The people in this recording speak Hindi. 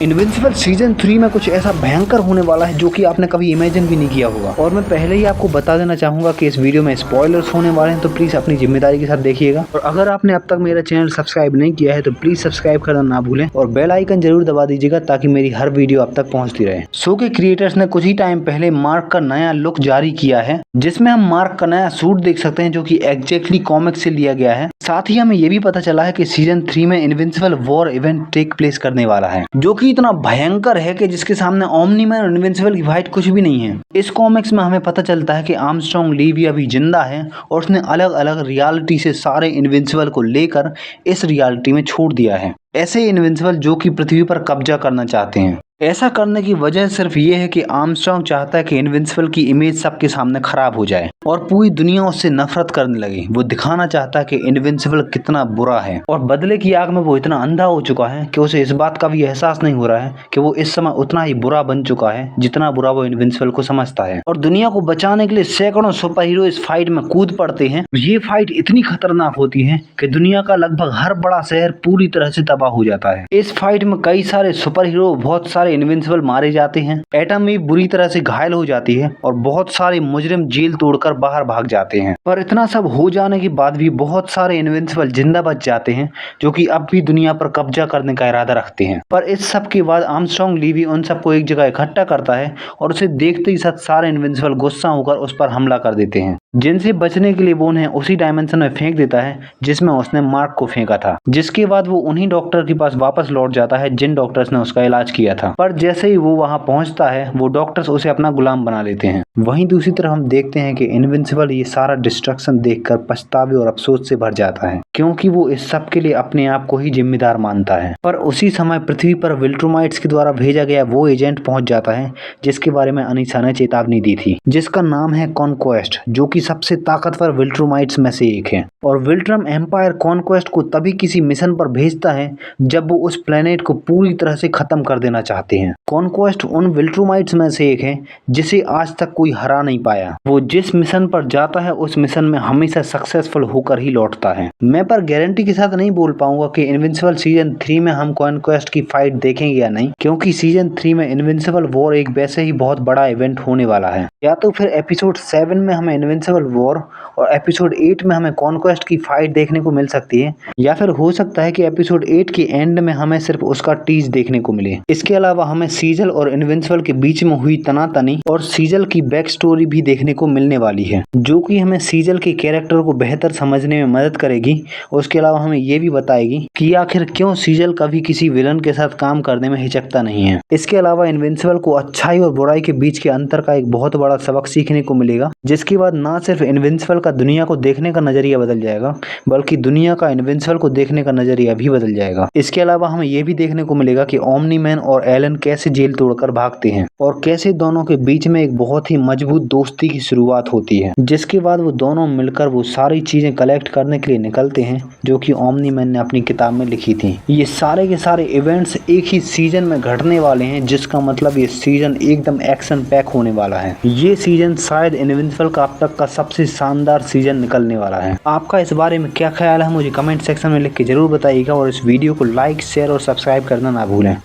इनविंसिबल सीजन 3 में कुछ ऐसा भयंकर होने वाला है जो कि आपने कभी इमेजिन भी नहीं किया होगा। और मैं पहले ही आपको बता देना चाहूंगा कि इस वीडियो में स्पॉयलर्स होने वाले हैं, तो प्लीज अपनी जिम्मेदारी के साथ देखिएगा। और अगर आपने अब तक मेरा चैनल सब्सक्राइब नहीं किया है तो प्लीज सब्सक्राइब करना ना भूलें और बेल आइकन जरूर दबा दीजिएगा ताकि मेरी हर वीडियो आप तक पहुंचती रहे। शो के क्रिएटर्स ने कुछ ही टाइम पहले मार्क का नया लुक जारी किया है, जिसमें हम मार्क का नया सूट देख सकते हैं जो कि एग्जैक्टली कॉमिक से लिया गया है। साथ ही हमें ये भी पता चला है कि सीजन 3 में Invincible war event take place करने वाला है, जो कि इतना भयंकर है कि जिसके सामने ओमनी मैन और इनविंसिबल की फाइट कुछ भी नहीं है। इस कॉमिक्स में हमें पता चलता है कि आर्मस्ट्रांग ली भी अभी जिंदा है और उसने अलग अलग रियलिटी से सारे इनविंसिबल को लेकर इस रियलिटी में छोड़ दिया है। ऐसे इनविंसिबल जो कि पृथ्वी पर कब्जा करना चाहते हैं। ऐसा करने की वजह सिर्फ ये है कि आर्मस्ट्रांग चाहता है कि इनविंसिबल की इमेज सबके सामने खराब हो जाए और पूरी दुनिया उससे नफरत करने लगे। वो दिखाना चाहता है कि इनविंसिबल कितना बुरा है और बदले की आग में वो इतना अंधा हो चुका है कि उसे इस बात का भी एहसास नहीं हो रहा है कि वो इस समय उतना ही बुरा बन चुका है जितना बुरा वो इनविंसिबल को समझता है। और दुनिया को बचाने के लिए सैकड़ों सुपर हीरो इस फाइट में कूद पड़ते हैं। ये फाइट इतनी खतरनाक होती है कि दुनिया का लगभग हर बड़ा शहर पूरी तरह से तबाह हो जाता है। इस फाइट में कई सारे सुपर हीरो, बहुत सारे इनविंसिबल मारे जाते हैं। एटम भी बुरी तरह से घायल हो जाती है और बहुत सारे मुजरिम जेल तोड़कर बाहर भाग जाते हैं। पर इतना सब हो जाने के बाद भी बहुत सारे इनविंसिबल जिंदा बच जाते हैं जो कि अब भी दुनिया पर कब्जा करने का इरादा रखते हैं। पर इस सब के बाद आर्मस्ट्रांग ली भी उन सबको एक जगह इकट्ठा करता है और उसे देखते ही साथ सारे इनविंसिबल गुस्सा होकर उस पर हमला कर देते हैं, जिनसे बचने के लिए वो उन्हें उसी डायमेंशन में फेंक देता है जिसमें उसने मार्क को फेंका था। जिसके बाद वो उन्हीं डॉक्टर के पास वापस लौट जाता है जिन डॉक्टर्स ने उसका इलाज किया था। पर जैसे ही वो वहां पहुंचता है वो डॉक्टर्स उसे अपना गुलाम बना लेते हैं। वहीं दूसरी तरफ हम देखते हैं कि इनविंसिबल ये सारा डिस्ट्रक्शन देखकर पछतावे और अफसोस से भर जाता है, क्योंकि वो इस सब के लिए अपने आप को ही जिम्मेदार मानता है। पर उसी समय पृथ्वी पर विल्ट्रोमाइट्स के द्वारा भेजा गया वो एजेंट पहुंच जाता है जिसके बारे में अनीसा ने चेतावनी दी थी, जिसका नाम है कॉन्क्वेस्ट, जो कि सबसे ताकतवर विल्ट्रोमाइट्स में से एक है। और विल्ट्रम एम्पायर कॉन्क्वेस्ट को तभी किसी मिशन पर भेजता है जब वो उस प्लेनेट को पूरी तरह से खत्म कर देना चाहते हैं। कॉन्क्वेस्ट उन विल्ट्रोमाइट्स में से एक है जिसे आज तक कोई हरा नहीं पाया। वो जिस मिशन पर जाता है उस मिशन में हमेशा सक्सेसफुल होकर ही लौटता है। मैं पर गारंटी के साथ नहीं बोल पाऊंगा कि इनविंसिबल सीजन 3 में हम कॉन्क्वेस्ट की फाइट देखेंगे या नहीं, क्योंकि सीजन 3 में इनविंसिबल वॉर एक वैसे ही बहुत बड़ा इवेंट होने वाला है। या तो फिर एपिसोड 7 में हमें इनविंसिबल वॉर और एपिसोड 8 में हमें कॉन्क्वेस्ट की फाइट देखने को मिल सकती है, या फिर हो सकता है कि एपिसोड 8 के एंड में हमें सिर्फ उसका टीज देखने को मिले। इसके अलावा हमें सीजल और इनविंसिबल के बीच में हुई तनातनी और सीजल की बैक स्टोरी भी देखने को मिलने वाली है, जो कि हमें सीजल के कैरेक्टर को बेहतर समझने में मदद करेगी। उसके अलावा हमें ये भी बताएगी कि आखिर क्यों सीजल कभी किसी विलन के साथ काम करने में हिचकता नहीं है। इसके अलावा इनविंसिबल को अच्छाई और बुराई के बीच के अंतर का एक बहुत बड़ा सबक सीखने को मिलेगा, जिसके बाद ना सिर्फ इनविंसिबल का दुनिया को देखने का नजरिया बदल जाएगा बल्कि दुनिया का इनविंसिबल को देखने का नजरिया भी बदल जाएगा। इसके अलावा हमें यह भी देखने को मिलेगा कि ओमनी मैन और एलन कैसे जेल तोड़कर भागते हैं और कैसे दोनों के बीच में एक बहुत ही मजबूत दोस्ती की शुरुआत होती है, जिसके बाद वो दोनों मिलकर वो सारी चीजें कलेक्ट करने के लिए निकलते हैं जो कि ओमनी मैन ने अपनी किताब में लिखी थी। ये सारे के सारे इवेंट्स एक ही सीजन में घटने वाले हैं, जिसका मतलब ये सीजन एकदम एक्शन पैक होने वाला है। ये सीजन शायद इनविंसिबल का अब तक का सबसे शानदार सीजन निकलने वाला है। आपका इस बारे में क्या ख्याल है मुझे कमेंट सेक्शन में लिख के जरूर बताइएगा और इस वीडियो को लाइक, शेयर और सब्सक्राइब करना ना भूलें।